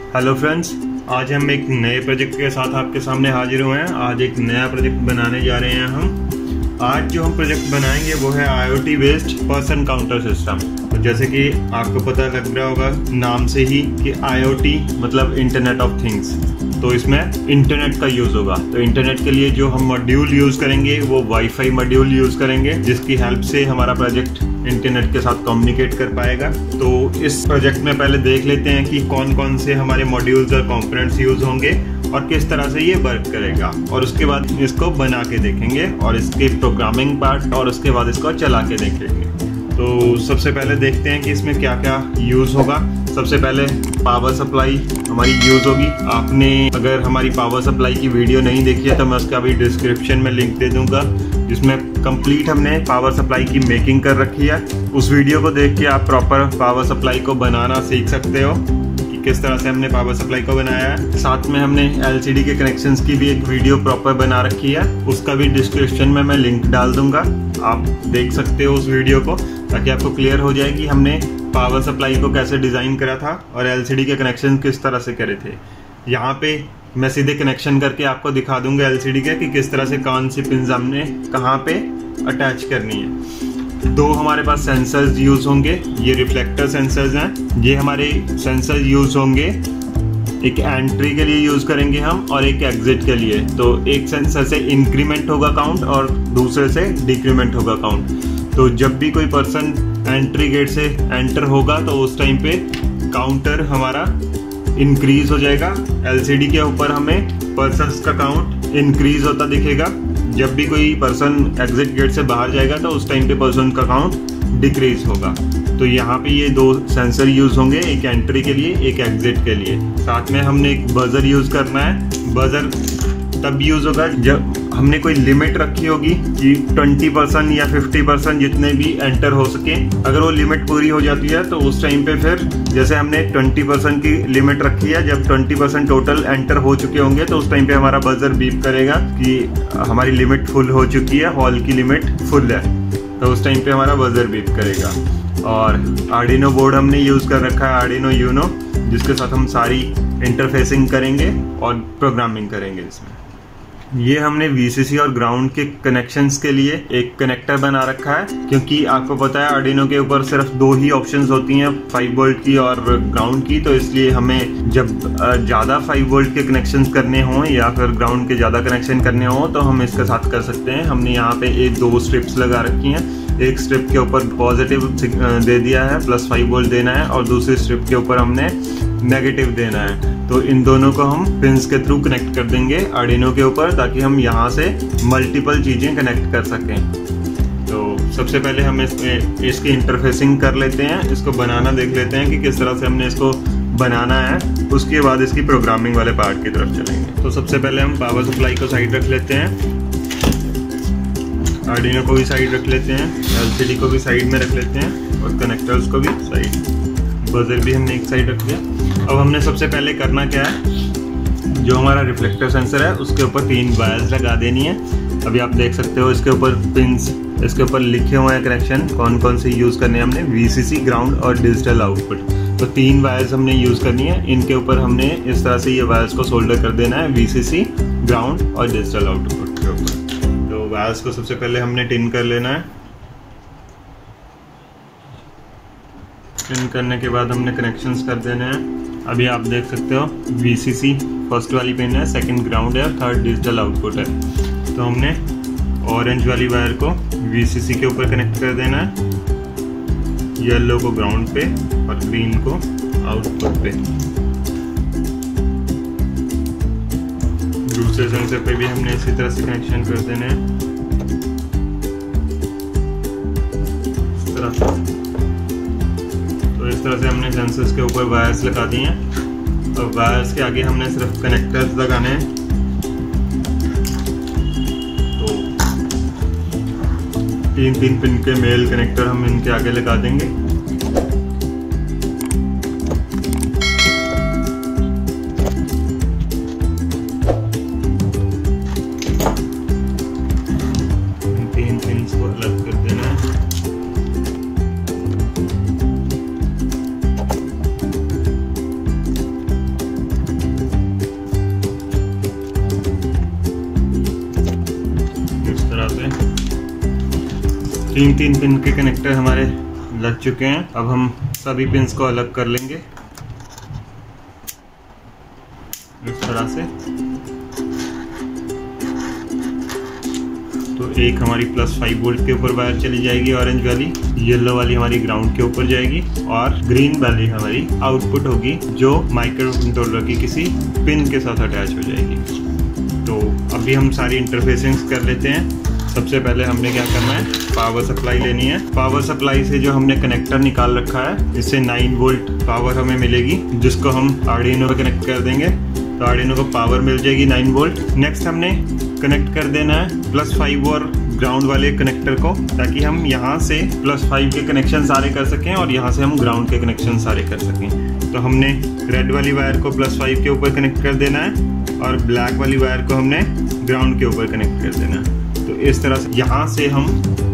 Hello friends, आज हम एक नए प्रोजेक्ट के साथ आपके सामने हाजिर हुए हैं। आज एक नया प्रोजेक्ट बनाने जा रहे हैं हम। आज जो हम प्रोजेक्ट बनाएंगे वो है IoT based person counter system. तो जैसे कि आपको पता लग रहा होगा नाम से ही कि IoT मतलब इंटरनेट ऑफ थिंग्स, तो इसमें इंटरनेट का यूज होगा। तो इंटरनेट के लिए जो हम मॉड्यूल यूज करेंगे वो वाईफाई मॉड्यूल यूज करेंगे, जिसकी हेल्प से हमारा प्रोजेक्ट इंटरनेट के साथ कम्युनिकेट कर पाएगा। तो इस प्रोजेक्ट में पहले देख लेते हैं कि कौन कौन से हमारे मॉड्यूल्स और कंपोनेंट्स यूज होंगे और किस तरह से ये वर्क करेगा, और उसके बाद इसको बना के देखेंगे और इसके प्रोग्रामिंग पार्ट, और उसके बाद इसको चला के देखेंगे। तो सबसे पहले देखते हैं कि इसमें क्या क्या यूज होगा। सबसे पहले पावर सप्लाई हमारी यूज होगी। आपने अगर हमारी पावर सप्लाई की वीडियो नहीं देखी है तो मैं उसका अभी डिस्क्रिप्शन में लिंक दे दूंगा, जिसमें कंप्लीट हमने पावर सप्लाई की मेकिंग कर रखी है। उस वीडियो को देख के आप प्रॉपर पावर सप्लाई को बनाना सीख सकते हो कि किस तरह से हमने पावर सप्लाई को बनाया है। साथ में हमने LCD के कनेक्शंस की भी एक वीडियो प्रॉपर बना रखी है, उसका भी डिस्क्रिप्शन में मैं लिंक डाल दूंगा। आप देख सकते हो उस वीडियो को, ताकि आपको क्लियर हो जाए कि हमने पावर सप्लाई को कैसे डिज़ाइन करा था और LCD के कनेक्शन किस तरह से करे थे। यहाँ पे मैं सीधे कनेक्शन करके आपको दिखा दूंगा LCD के कि किस तरह से कौन सी पिन्स हमने कहाँ पे अटैच करनी है। दो हमारे पास सेंसर्स यूज होंगे, ये रिफ्लेक्टर सेंसर्स हैं। ये हमारे सेंसर यूज होंगे, एक एंट्री के लिए यूज करेंगे हम और एक एग्जिट के लिए। तो एक सेंसर से इंक्रीमेंट होगा काउंट और दूसरे से डिक्रीमेंट होगा काउंट। तो जब भी कोई पर्सन एंट्री गेट से एंटर होगा तो उस टाइम पे काउंटर हमारा इंक्रीज हो जाएगा। LCD के ऊपर हमें पर्सन्स का काउंट इंक्रीज होता दिखेगा। जब भी कोई पर्सन एग्जिट गेट से बाहर जाएगा तो उस टाइम पे पर्सन का काउंट डिक्रीज होगा। तो यहाँ पे ये दो सेंसर यूज होंगे, एक एंट्री के लिए एक एग्जिट के लिए। साथ में हमने एक बजर यूज करना है। बजर तब यूज होगा जब हमने कोई लिमिट रखी होगी कि 20% या 50% जितने भी एंटर हो सके। अगर वो लिमिट पूरी हो जाती है तो उस टाइम पे फिर जैसे हमने 20% की लिमिट रखी है, जब 20% टोटल एंटर हो चुके होंगे तो उस टाइम पे हमारा बजर बीप करेगा कि हमारी लिमिट फुल हो चुकी है, हॉल की लिमिट फुल है, तो उस टाइम पे हमारा बजर बीप करेगा। और आर्डिनो बोर्ड हमने यूज कर रखा है, आर्डिनो यूनो, जिसके साथ हम सारी इंटरफेसिंग करेंगे और प्रोग्रामिंग करेंगे इसमें। ये हमने VCC और ग्राउंड के कनेक्शंस के लिए एक कनेक्टर बना रखा है, क्योंकि आपको पता है आर्डिनो के ऊपर सिर्फ दो ही ऑप्शंस होती हैं, 5 वोल्ट की और ग्राउंड की। तो इसलिए हमें जब ज़्यादा 5 वोल्ट के कनेक्शंस करने हों या फिर ग्राउंड के ज़्यादा कनेक्शन करने हों तो हम इसके साथ कर सकते हैं। हमने यहाँ पे दो स्ट्रिप्स लगा रखी हैं। एक स्ट्रिप के ऊपर पॉजिटिव दे दिया है, +5 वोल्ट देना है, और दूसरी स्ट्रिप के ऊपर हमने नेगेटिव देना है। तो इन दोनों को हम पिंस के थ्रू कनेक्ट कर देंगे आर्डिनो के ऊपर, ताकि हम यहाँ से मल्टीपल चीज़ें कनेक्ट कर सकें। तो सबसे पहले हम इसकी इंटरफेसिंग कर लेते हैं, इसको बनाना देख लेते हैं कि किस तरह से हमने इसको बनाना है। उसके बाद इसकी प्रोग्रामिंग वाले पार्ट की तरफ चलेंगे। तो सबसे पहले हम पावर सप्लाई को साइड रख लेते हैं, आर्डिनो को भी साइड रख लेते हैं, LCD को भी साइड में रख लेते हैं और कनेक्टर्स को भी साइड, बजर भी हमने एक साइड रख लिया। अब हमने सबसे पहले करना क्या है, जो हमारा रिफ्लेक्टर सेंसर है उसके ऊपर 3 वायर्स लगा देनी है। अभी आप देख सकते हो इसके ऊपर पिंस, इसके ऊपर लिखे हुए हैं कनेक्शन कौन कौन से यूज़ करने हैं हमने, VCC, ग्राउंड और डिजिटल आउटपुट। तो 3 वायर्स हमने यूज़ करनी है। इनके ऊपर हमने इस तरह से ये वायर्स को सोल्डर कर देना है, VCC, ग्राउंड और डिजिटल आउटपुट के ऊपर। तो वायर्स को सबसे पहले हमने टिन कर लेना है। टिन करने के बाद हमने कनेक्शंस कर देने हैं। अभी आप देख सकते हो VCC फर्स्ट वाली पिन है, सेकंड ग्राउंड है और थर्ड डिजिटल आउटपुट है। तो हमने ऑरेंज वाली वायर को VCC के ऊपर कनेक्ट कर देना है, येलो को ग्राउंड पे और ग्रीन को आउटपुट पे। दूसरे सेंसर पे भी हमने इसी तरह से कनेक्शन कर देने हैं, इस तरह से। तो इस तरह से हमने सेंसर्स के ऊपर वायर्स लगा दिए हैं और वायर्स के आगे हमने सिर्फ कनेक्टर्स लगाने हैं। तो 3 पिन के मेल कनेक्टर हम इनके आगे लगा देंगे। इन 3 पिन्स को अलग कर देना है। तीन पिन के कनेक्टर हमारे लग चुके हैं। अब हम सभी पिन्स को अलग कर लेंगे इस तरह से। तो एक हमारी +5 वोल्ट के ऊपर वायर चली जाएगी ऑरेंज वाली, येलो वाली हमारी ग्राउंड के ऊपर जाएगी और ग्रीन वाली हमारी आउटपुट होगी जो माइक्रो कंट्रोलर की किसी पिन के साथ अटैच हो जाएगी। तो अभी हम सारी इंटरफेसिंग कर लेते हैं। सबसे पहले हमने क्या करना है, पावर सप्लाई लेनी है। पावर सप्लाई से जो हमने कनेक्टर निकाल रखा है, इससे 9 वोल्ट पावर हमें मिलेगी, जिसको हम आर्डिनो पे कनेक्ट कर देंगे तो आर्डिनो को पावर मिल जाएगी 9 वोल्ट। नेक्स्ट हमने कनेक्ट कर देना है +5 और ग्राउंड वाले कनेक्टर को, ताकि हम यहाँ से +5 के कनेक्शन सारे कर सकें और यहाँ से हम ग्राउंड के कनेक्शन सारे कर सकें। तो हमने रेड वाली वायर को +5 के ऊपर कनेक्ट कर देना है और ब्लैक वाली वायर को हमने ग्राउंड के ऊपर कनेक्ट कर देना है। तो इस तरह से यहाँ से हम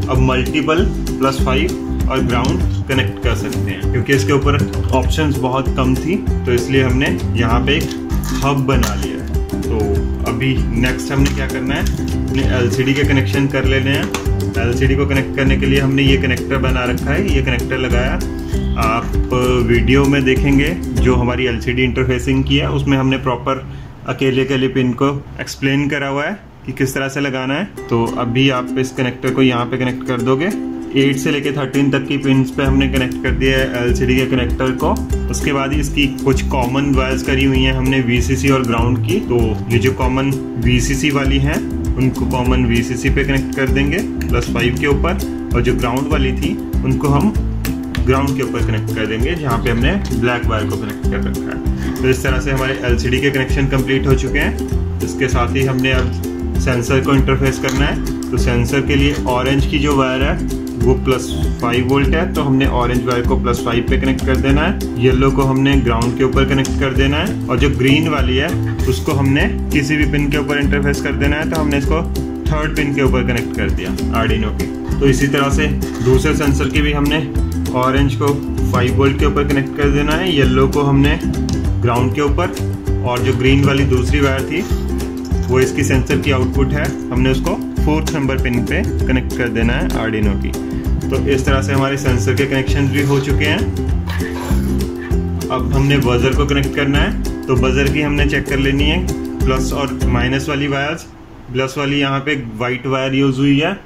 अब मल्टीपल +5 और ग्राउंड कनेक्ट कर सकते हैं, क्योंकि इसके ऊपर ऑप्शंस बहुत कम थी, तो इसलिए हमने यहाँ पे एक हब बना लिया है। तो अभी नेक्स्ट हमने क्या करना है, अपने LCD के कनेक्शन कर लेने हैं। LCD को कनेक्ट करने के लिए हमने ये कनेक्टर बना रखा है, ये कनेक्टर लगाया। आप वीडियो में देखेंगे जो हमारी LCD इंटरफेसिंग की है, उसमें हमने प्रॉपर अकेले पिन को एक्सप्लेन करा हुआ है कि किस तरह से लगाना है। तो अभी आप इस कनेक्टर को यहाँ पे कनेक्ट कर दोगे। 8 से लेके 13 तक की पिन्स पे हमने कनेक्ट कर दिया है LCD के कनेक्टर को। उसके बाद ही इसकी कुछ कॉमन वायर्स करी हुई हैं हमने VCC और ग्राउंड की। तो ये जो कॉमन VCC वाली हैं उनको कॉमन VCC पे कनेक्ट कर देंगे +5 के ऊपर, और जो ग्राउंड वाली थी उनको हम ग्राउंड के ऊपर कनेक्ट कर देंगे, जहाँ पे हमने ब्लैक वायर को कनेक्ट कर रखा है। तो इस तरह से हमारे LCD के कनेक्शन कंप्लीट हो चुके हैं। इसके साथ ही हमने अब सेंसर को इंटरफेस करना है। तो सेंसर के लिए ऑरेंज की जो वायर है वो +5 वोल्ट है, तो हमने ऑरेंज वायर को +5 पे कनेक्ट कर देना है। येलो को हमने ग्राउंड के ऊपर कनेक्ट कर देना है, और जो ग्रीन वाली है उसको हमने किसी भी पिन के ऊपर इंटरफेस कर देना है। तो हमने इसको 3rd पिन के ऊपर कनेक्ट कर दिया आर्डिनो की। तो इसी तरह से दूसरे सेंसर की भी हमने ऑरेंज को 5 वोल्ट के ऊपर कनेक्ट कर देना है, येलो को हमने ग्राउंड के ऊपर, और जो ग्रीन वाली दूसरी वायर थी वो इसकी सेंसर की आउटपुट है, हमने उसको 4th नंबर पिन पे कनेक्ट कर देना है आर्डिनो की। तो इस तरह से हमारे सेंसर के कनेक्शन भी हो चुके हैं। अब हमने बजर को कनेक्ट करना है। तो बजर की हमने चेक कर लेनी है प्लस और माइनस वाली वायर्स। प्लस वाली यहाँ पे वाइट वायर यूज हुई है,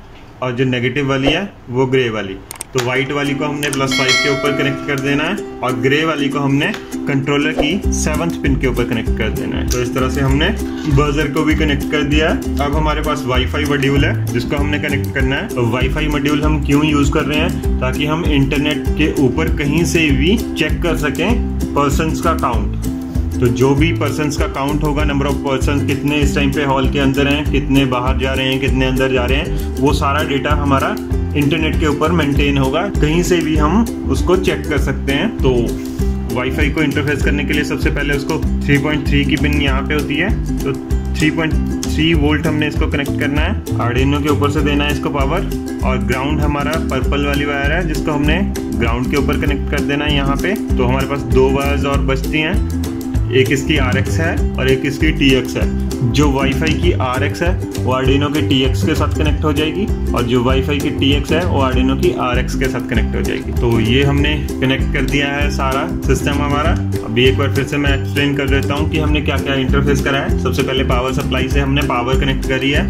और जो नेगेटिव वाली है वो ग्रे वाली। तो व्हाइट वाली को हमने +5 के ऊपर कनेक्ट कर देना है, और ग्रे वाली को हमने कंट्रोलर की 7th पिन के ऊपर कनेक्ट कर देना है। तो इस तरह से हमने बजर को भी कनेक्ट कर दिया। अब हमारे पास वाईफाई मॉड्यूल है जिसको हमने कनेक्ट करना है। तो वाईफाई मॉड्यूल हम क्यों यूज कर रहे हैं, ताकि हम इंटरनेट के ऊपर कहीं से भी चेक कर सकें पर्सन्स का काउंट। तो जो भी पर्सन्स का काउंट होगा, नंबर ऑफ पर्सन कितने इस टाइम पे हॉल के अंदर हैं, कितने बाहर जा रहे हैं, कितने अंदर जा रहे हैं, वो सारा डेटा हमारा इंटरनेट के ऊपर मेंटेन होगा। कहीं से भी हम उसको चेक कर सकते हैं। तो वाईफाई को इंटरफेस करने के लिए सबसे पहले उसको 3.3 की पिन यहाँ पे होती है, तो 3.3 वोल्ट हमने इसको कनेक्ट करना है। आर्डिनो के ऊपर से देना है इसको पावर, और ग्राउंड हमारा पर्पल वाली वायर है जिसको हमने ग्राउंड के ऊपर कनेक्ट कर देना है यहाँ पे। तो हमारे पास 2 वायर्स और बचती हैं, एक इसकी RX है और एक इसकी TX है। जो वाईफाई की RX है वो आर्डिनो के TX के साथ कनेक्ट हो जाएगी, और जो वाईफाई की TX है वो आर्डिनो की RX के साथ कनेक्ट हो जाएगी। तो ये हमने कनेक्ट कर दिया है सारा सिस्टम हमारा। अभी एक बार फिर से मैं एक्सप्लेन कर देता हूँ कि हमने क्या क्या इंटरफेस करा है। सबसे पहले पावर सप्लाई से हमने पावर कनेक्ट करी है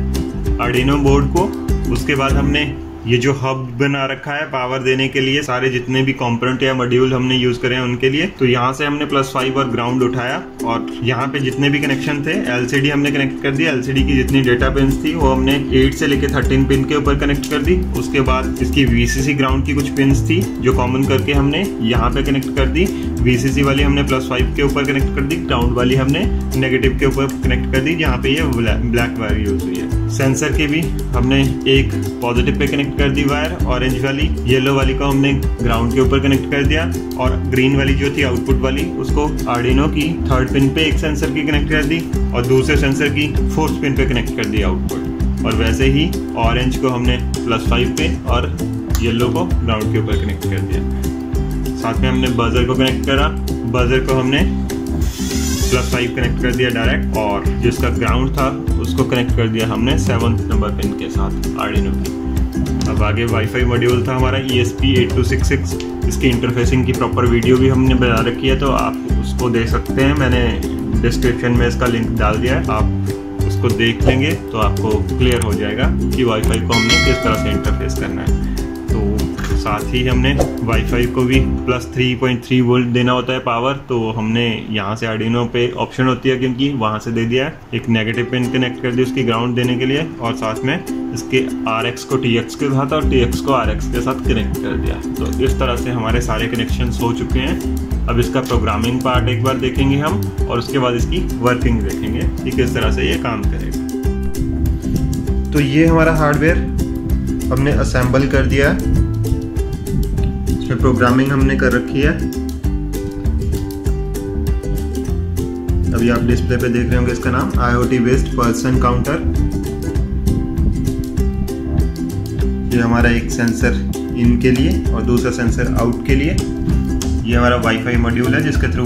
आर्डिनो बोर्ड को। उसके बाद हमने ये जो हब बना रखा है पावर देने के लिए, सारे जितने भी कंपोनेंट या मॉड्यूल हमने यूज करे हैं उनके लिए। तो यहाँ से हमने +5 और ग्राउंड उठाया, और यहाँ पे जितने भी कनेक्शन थे LCD हमने कनेक्ट कर दिया। LCD की जितनी डेटा पिन्स थी वो हमने 8 से लेके 13 पिन के ऊपर कनेक्ट कर दी। उसके बाद इसकी VCC ग्राउंड की कुछ पिन्स थी जो कॉमन करके हमने यहाँ पे कनेक्ट कर दी। VCC वाली हमने +5 के ऊपर कनेक्ट कर दी, ग्राउंड वाली हमने नेगेटिव के ऊपर कनेक्ट कर दी, जहाँ पे ये ब्लैक वायर यूज हुई है। सेंसर के भी हमने एक पॉजिटिव पे कनेक्ट कर दी वायर ऑरेंज वाली, येलो वाली को हमने ग्राउंड के ऊपर कनेक्ट कर दिया, और ग्रीन वाली जो थी आउटपुट वाली उसको आर्डिनो की 3rd पिन पे एक सेंसर की कनेक्ट कर दी, और दूसरे सेंसर की 4th पिन पे कनेक्ट कर दी आउटपुट। और वैसे ही ऑरेंज को हमने +5 पे और येलो को ग्राउंड के ऊपर कनेक्ट कर दिया। साथ में हमने बजर को कनेक्ट करा, बजर को हमने +5 कनेक्ट कर दिया डायरेक्ट, और जिसका ग्राउंड था उसको कनेक्ट कर दिया हमने 7th नंबर पिन के साथ आर्डिनो की। अब आगे वाईफाई मॉड्यूल था हमारा ESP8266, इसकी इंटरफेसिंग की प्रॉपर वीडियो भी हमने बना रखी है, तो आप उसको देख सकते हैं। मैंने डिस्क्रिप्शन में इसका लिंक डाल दिया है, आप उसको देख लेंगे तो आपको क्लियर हो जाएगा कि वाईफाई को हमने किस तरह से इंटरफेस करना है। तो साथ ही हमने वाईफाई को भी प्लस 3.3 वोल्ट देना होता है पावर, तो हमने यहाँ से आर्डिनो पे ऑप्शन होती है क्योंकि वहाँ से दे दिया है। एक नेगेटिव पिन कनेक्ट कर दी उसकी ग्राउंड देने के लिए, और साथ में इसके RX को TX के साथ और TX को RX के साथ कनेक्ट कर दिया। तो इस तरह से हमारे सारे कनेक्शंस हो चुके हैं। अब इसका प्रोग्रामिंग पार्ट एक बार देखेंगे हम, और उसके बाद इसकी वर्किंग देखेंगे कि किस तरह से ये काम करेगा। तो ये हमारा हार्डवेयर हमने असेंबल कर दिया है, इसमें प्रोग्रामिंग हमने कर रखी है। अभी आप डिस्प्ले पे देख रहे होंगे इसका नाम IoT बेस्ड पर्सन काउंटर। ये हमारा एक सेंसर इन के लिए और दूसरा सेंसर आउट के लिए। ये हमारा वाईफाई मॉड्यूल है जिसके थ्रू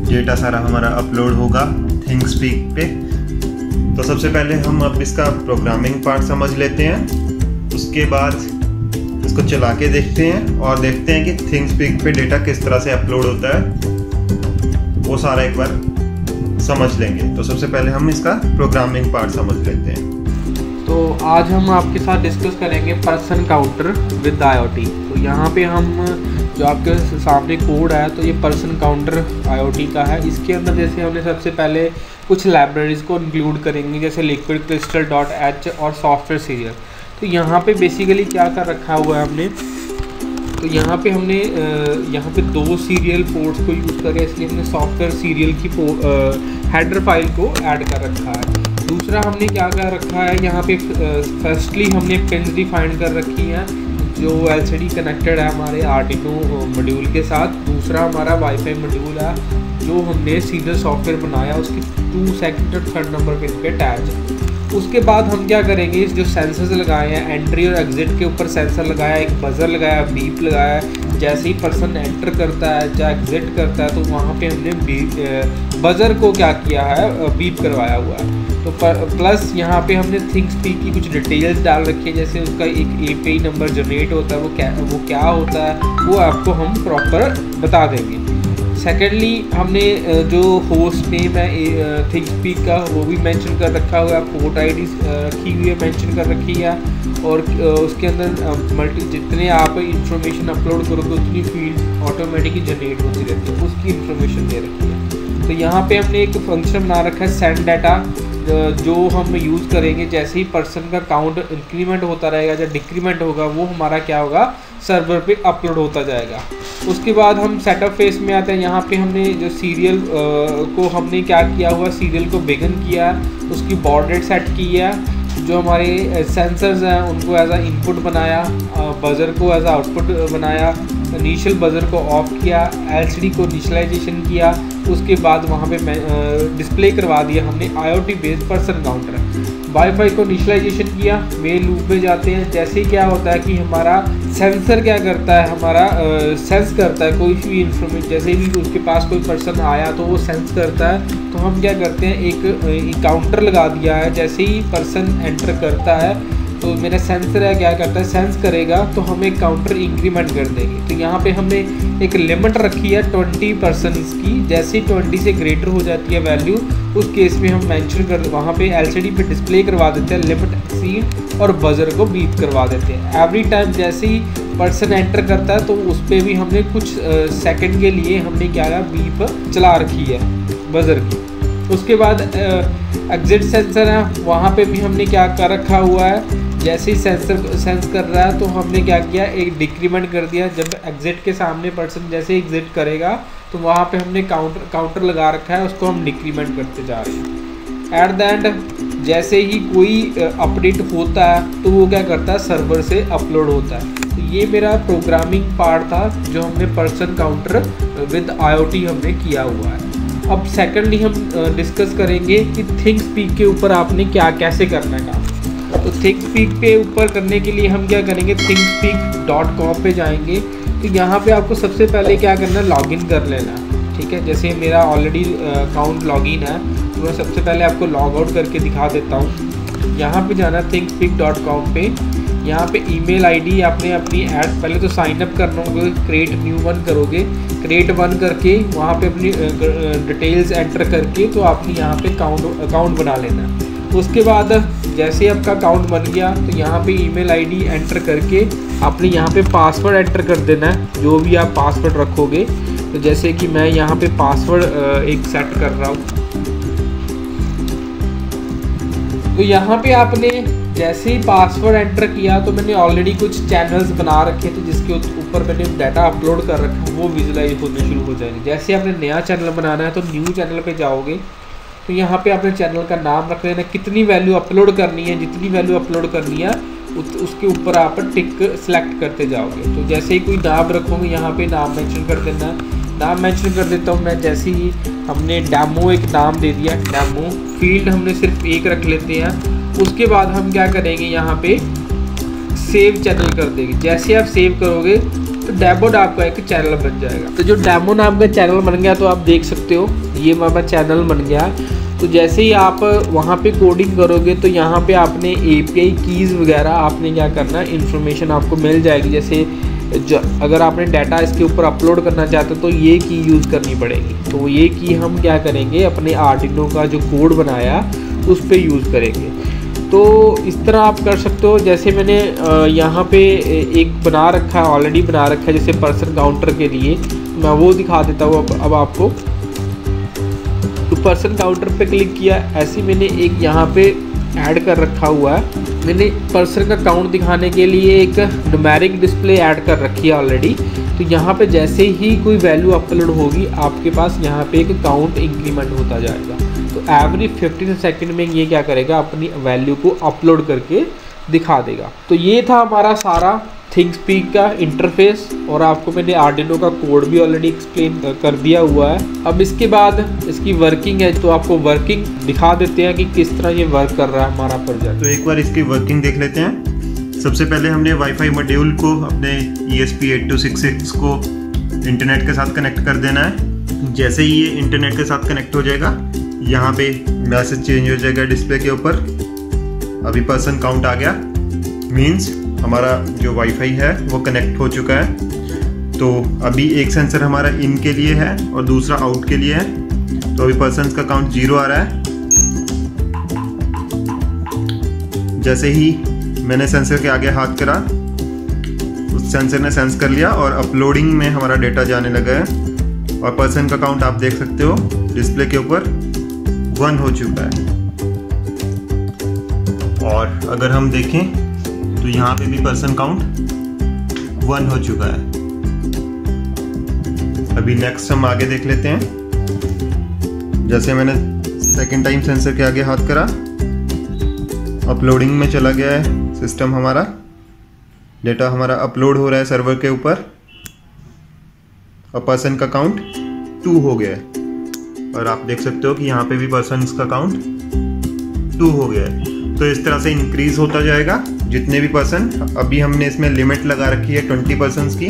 डेटा सारा हमारा अपलोड होगा थिंगस्पीक पे। तो सबसे पहले हम अब इसका प्रोग्रामिंग पार्ट समझ लेते हैं, उसके बाद इसको चला के देखते हैं और देखते हैं कि थिंगस्पीक पे डेटा किस तरह से अपलोड होता है, वो सारा एक बार समझ लेंगे। तो सबसे पहले हम इसका प्रोग्रामिंग पार्ट समझ लेते हैं। तो आज हम आपके साथ डिस्कस करेंगे पर्सन काउंटर विद IoT। तो यहाँ पे हम जो आपके सामने कोड है, तो ये पर्सन काउंटर IoT का है। इसके अंदर जैसे हमने सबसे पहले कुछ लाइब्रेरीज को इंक्लूड करेंगे, जैसे liquidcrystal.h और सॉफ्टवेयर सीरियल। तो यहाँ पे बेसिकली क्या कर रखा हुआ है हमने, तो यहाँ पे हमने यहाँ पे 2 सीरियल पोर्ट्स को यूज़ करें, इसलिए हमने सॉफ्टवेयर सीरियल की हेडर फाइल को ऐड कर रखा है। दूसरा हमने क्या कर रखा है, यहाँ पे फर्स्टली हमने पिन्स डिफाइन कर रखी हैं जो LCD कनेक्टेड है हमारे आर्डिनो मॉड्यूल के साथ। दूसरा हमारा वाईफाई मॉड्यूल है जो हमने सीरियल सॉफ्टवेयर बनाया, उसकी 2 सेकंड और 3rd नंबर पिन पे अटैच है। उसके बाद हम क्या करेंगे, जो सेंसर्स लगाए हैं एंट्री और एग्जिट के ऊपर सेंसर लगाया, एक बजर लगाया, बीप लगाया। जैसे ही पर्सन एंटर करता है या एग्जिट करता है तो वहाँ पे हमने बजर को क्या किया है, बीप करवाया हुआ है। तो प्लस यहाँ पे हमने थिंगस्पीक की कुछ डिटेल्स डाल रखी है, जैसे उसका एक API नंबर जनरेट होता है, वो क्या होता है वो आपको हम प्रॉपर बता देंगे। सेकेंडली हमने जो होस्ट नेम है थिंगस्पीक का वो भी मेंशन कर रखा हुआ है, पोर्ट ID रखी हुई है, मेंशन कर रखी है, और उसके अंदर जितने आप इंफॉर्मेशन अपलोड करोगे उतनी फील्ड ऑटोमेटिकली जनरेट होती रहती है, उसकी इंफॉर्मेशन दे रखी है। तो यहाँ पे हमने एक फंक्शन बना रखा है सेंड डाटा, जो हम यूज़ करेंगे जैसे ही पर्सन का काउंट इंक्रीमेंट होता रहेगा या डिक्रीमेंट होगा, वो हमारा क्या होगा, सर्वर पे अपलोड होता जाएगा। उसके बाद हम सेटअप फेस में आते हैं। यहाँ पे हमने जो सीरियल को हमने क्या किया हुआ, सीरियल को बिगन किया, उसकी बॉर्ड रेट सेट की है, जो हमारे सेंसर्स हैं उनको एज आ इनपुट बनाया, बजर को एज आ आउटपुट बनाया, इनिशियल बजर को ऑफ किया, LCD को इनिशियलाइजेशन किया। उसके बाद वहाँ पे डिस्प्ले करवा दिया हमने IoT based person counter. Wifi को इनिशियलाइजेशन किया, मेन लूप में जाते हैं। जैसे क्या होता है कि हमारा सेंसर क्या करता है, हमारा सेंस करता है कोई भी इंफॉर्मेशन, जैसे भी उसके पास कोई पर्सन आया तो वो सेंस करता है। तो हम क्या करते हैं, एक काउंटर लगा दिया है, जैसे ही पर्सन एंटर करता है तो मेरा सेंसर है क्या करता है, सेंस करेगा तो हम एक काउंटर इंक्रीमेंट कर देंगे। तो यहाँ पे हमने एक लिमिट रखी है 20% की, जैसे 20 से ग्रेटर हो जाती है वैल्यू, उस केस में हम मेंशन कर वहाँ पे LCD पे डिस्प्ले करवा देते हैं लिमिट एक्सीड, और बजर को बीप करवा देते हैं। एवरी टाइम जैसे ही पर्सन एंटर करता है तो उस पर भी हमने कुछ सेकंड के लिए हमने क्या है, बीप चला रखी है बजर की। उसके बाद एग्जिट सेंसर है, वहाँ पे भी हमने क्या कर रखा हुआ है, जैसे ही सेंसर सेंस कर रहा है तो हमने क्या किया, एक डिक्रीमेंट कर दिया। जब एग्जिट के सामने पर्सन जैसे ही एग्जिट करेगा तो वहाँ पे हमने काउंटर लगा रखा है, उसको हम डिक्रीमेंट करते जा रहे हैं। एट द एंड जैसे ही कोई अपडेट होता है तो वो क्या करता है, सर्वर से अपलोड होता है। तो ये मेरा प्रोग्रामिंग पार्ट था जो हमने पर्सन काउंटर विद IoT हमने किया हुआ है। अब सेकेंडली हम डिस्कस करेंगे कि थिंगस्पीक के ऊपर आपने क्या कैसे करना है काम। तो थिंगस्पीक पे ऊपर करने के लिए हम क्या करेंगे, thingspeak.com पे जाएंगे। तो यहाँ पे आपको सबसे पहले क्या करना है, लॉगिन कर लेना, ठीक है। जैसे मेरा ऑलरेडी अकाउंट लॉगिन है तो मैं सबसे पहले आपको लॉग आउट करके दिखा देता हूँ। यहाँ पे जाना thingspeak.com पे, यहाँ पे ईमेल आईडी आपने अपनी ऐड पहले तो साइन अप करना होगा, क्रिएट न्यू वन करोगे, क्रिएट वन करके वहाँ पे अपनी डिटेल्स एंटर करके तो आपने यहाँ पे अकाउंट बना लेना है। उसके बाद जैसे आपका अकाउंट बन गया तो यहाँ पे ईमेल आईडी एंटर करके आपने यहाँ पे पासवर्ड एंटर कर देना है, जो भी आप पासवर्ड रखोगे। तो जैसे कि मैं यहाँ पे पासवर्ड एक सेट कर रहा हूँ। तो यहाँ पे आपने जैसे ही पासवर्ड एंटर किया तो मैंने ऑलरेडी कुछ चैनल्स बना रखे थे जिसके ऊपर मैंने डाटा अपलोड कर रखा है, वो विजुलाइज होने शुरू हो जाएंगे। जैसे आपने नया चैनल बनाना है तो न्यू चैनल पे जाओगे तो यहाँ पे आपने चैनल का नाम रख लेना, कितनी वैल्यू अपलोड करनी है, जितनी वैल्यू अपलोड करनी है उसके ऊपर आप टिक सेलेक्ट करते जाओगे। तो जैसे ही कोई नाम रखोगे यहाँ पे नाम मेंशन कर देना है। नाम मेंशन कर देता हूँ मैं, जैसे ही हमने डेमो एक नाम दे दिया, डेमो फील्ड हमने सिर्फ एक रख लेते हैं। उसके बाद हम क्या करेंगे, यहाँ पे सेव चैनल कर देंगे। जैसे आप सेव करोगे तो डेमो नाम का एक चैनल बन जाएगा। तो जो डेमो नाम का चैनल बन गया तो आप देख सकते हो ये हमारा चैनल बन गया। तो जैसे ही आप वहाँ पे कोडिंग करोगे तो यहाँ पे आपने API कीज़ वगैरह आपने क्या करना है, इन्फॉर्मेशन आपको मिल जाएगी। जैसे अगर आपने डाटा इसके ऊपर अपलोड करना चाहते हो तो ये की यूज़ करनी पड़ेगी। तो ये की हम क्या करेंगे, अपने आर्डिनो का जो कोड बनाया उस पर यूज़ करेंगे। तो इस तरह आप कर सकते हो। जैसे मैंने यहाँ पे एक बना रखा है, ऑलरेडी बना रखा है जैसे पर्सन काउंटर के लिए, मैं वो दिखा देता हूँ अब आपको। तो पर्सन काउंटर पे क्लिक किया, ऐसे मैंने एक यहाँ पे ऐड कर रखा हुआ है। मैंने पर्सन का काउंट दिखाने के लिए एक न्यूमेरिक डिस्प्ले ऐड कर रखी है ऑलरेडी। तो यहाँ पे जैसे ही कोई वैल्यू अपलोड होगी आपके पास यहाँ पे एक काउंट इंक्रीमेंट होता जाएगा। तो एवरी 15 सेकंड में ये क्या करेगा, अपनी वैल्यू को अपलोड करके दिखा देगा। तो ये था हमारा सारा थिंगस्पीक का इंटरफेस, और आपको मैंने आर्डिनो का कोड भी ऑलरेडी एक्सप्लेन कर दिया हुआ है। अब इसके बाद इसकी वर्किंग है, तो आपको वर्किंग दिखा देते हैं कि किस तरह ये वर्क कर रहा है हमारा प्रोजेक्ट। तो एक बार इसकी वर्किंग देख लेते हैं। सबसे पहले हमने वाईफाई मॉड्यूल को अपने ESP8266 को इंटरनेट के साथ कनेक्ट कर देना है। जैसे ही ये इंटरनेट के साथ कनेक्ट हो जाएगा, यहाँ पे मैसेज चेंज हो जाएगा डिस्प्ले के ऊपर। अभी पर्सन काउंट आ गया, मीन्स हमारा जो वाईफाई है वो कनेक्ट हो चुका है। तो अभी एक सेंसर हमारा इन के लिए है और दूसरा आउट के लिए है। तो अभी पर्सन का काउंट 0 आ रहा है। जैसे ही मैंने सेंसर के आगे हाथ करा, उस सेंसर ने सेंस कर लिया और अपलोडिंग में हमारा डेटा जाने लगा है। और पर्सन का काउंट आप देख सकते हो डिस्प्ले के ऊपर 1 हो चुका है। और अगर हम देखें तो यहाँ पे भी पर्सन काउंट 1 हो चुका है। अभी नेक्स्ट हम आगे देख लेते हैं। जैसे मैंने सेकंड टाइम सेंसर के आगे हाथ करा, अपलोडिंग में चला गया है सिस्टम हमारा, डेटा हमारा अपलोड हो रहा है सर्वर के ऊपर, और पर्सन का काउंट 2 हो गया है। और आप देख सकते हो कि यहाँ पे भी पर्सन का काउंट 2 हो गया है। तो इस तरह से इंक्रीज होता जाएगा जितने भी पर्सन। अभी हमने इसमें लिमिट लगा रखी है 20 पर्सन्स की।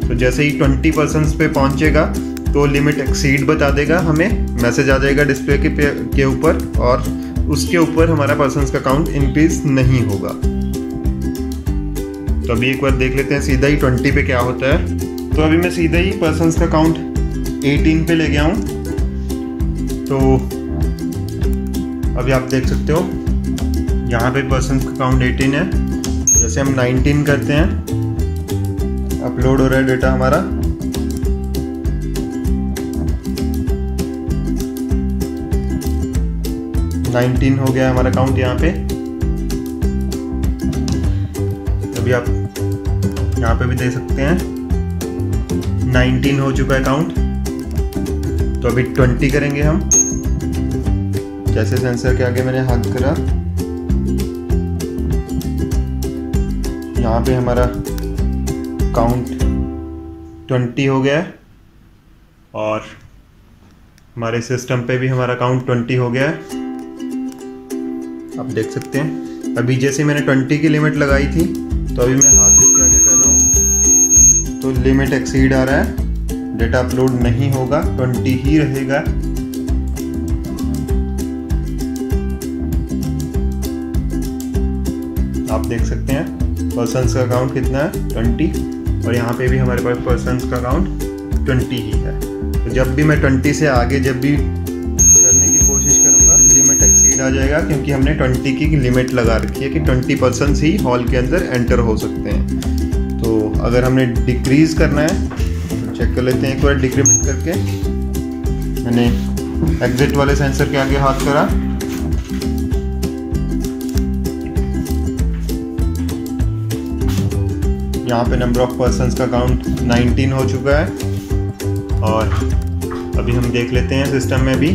तो जैसे ही 20 पर्सन्स पे पहुंचेगा तो लिमिट एक्सीड बता देगा, हमें मैसेज आ जाएगा डिस्प्ले के ऊपर, और उसके ऊपर हमारा पर्सन्स का काउंट इंक्रीज नहीं होगा। तो अभी एक बार देख लेते हैं सीधा ही 20 पे क्या होता है। तो अभी मैं सीधा ही पर्सन्स का काउंट 18 पे ले गया हूँ। तो अभी आप देख सकते हो यहाँ पे पर्सन का काउंट 18 है। जैसे हम 19 करते हैं, अपलोड हो रहा है डेटा हमारा। $19 हो गया हमारा काउंट यहाँ पे। अभी आप यहाँ पे भी देख सकते हैं 19 हो चुका है काउंट। तो अभी 20 करेंगे हम। जैसे सेंसर के आगे मैंने हाथ करा, यहाँ पे हमारा काउंट 20 हो गया है, और हमारे सिस्टम पे भी हमारा काउंट 20 हो गया है। आप देख सकते हैं अभी जैसे मैंने 20 की लिमिट लगाई थी, तो अभी मैं हाथ इसके आगे कर रहा हूँ तो लिमिट एक्सीड आ रहा है, डेटा अपलोड नहीं होगा, 20 ही रहेगा। आप देख सकते हैं पर्सन्स का काउंट कितना है 20, और यहाँ पे भी हमारे पास पर्सन्स का काउंट 20 ही है। तो जब भी मैं 20 से आगे जब भी करने की कोशिश करूँगा लिमिट एक्सीड आ जाएगा, क्योंकि हमने 20 की लिमिट लगा रखी है कि 20 पर्सन्स ही हॉल के अंदर एंटर हो सकते हैं। तो अगर हमने डिक्रीज़ करना है तो चेक कर लेते हैं एक बार डिक्रीमेंट करके। मैंने एग्जिट वाले सेंसर के आगे हाथ करा, यहाँ पे नंबर ऑफ पर्सन्स का काउंट 19 हो चुका है। और अभी हम देख लेते हैं सिस्टम में भी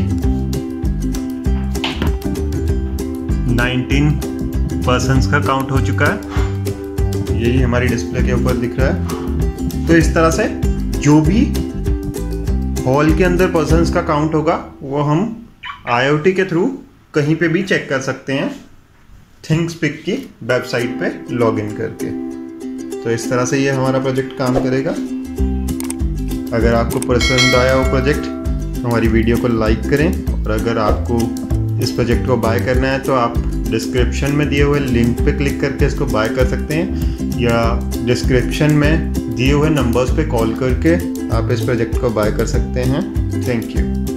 19 पर्सन्स का काउंट हो चुका है, यही हमारी डिस्प्ले के ऊपर दिख रहा है। तो इस तरह से जो भी हॉल के अंदर पर्सन्स का काउंट होगा वो हम IoT के थ्रू कहीं पे भी चेक कर सकते हैं थिंगस्पीक की वेबसाइट पे लॉगिन करके। तो इस तरह से ये हमारा प्रोजेक्ट काम करेगा। अगर आपको पसंद आया वो प्रोजेक्ट तो हमारी वीडियो को लाइक करें, और अगर आपको इस प्रोजेक्ट को बाय करना है तो आप डिस्क्रिप्शन में दिए हुए लिंक पे क्लिक करके इसको बाय कर सकते हैं, या डिस्क्रिप्शन में दिए हुए नंबर्स पे कॉल करके आप इस प्रोजेक्ट को बाय कर सकते हैं। Thank you.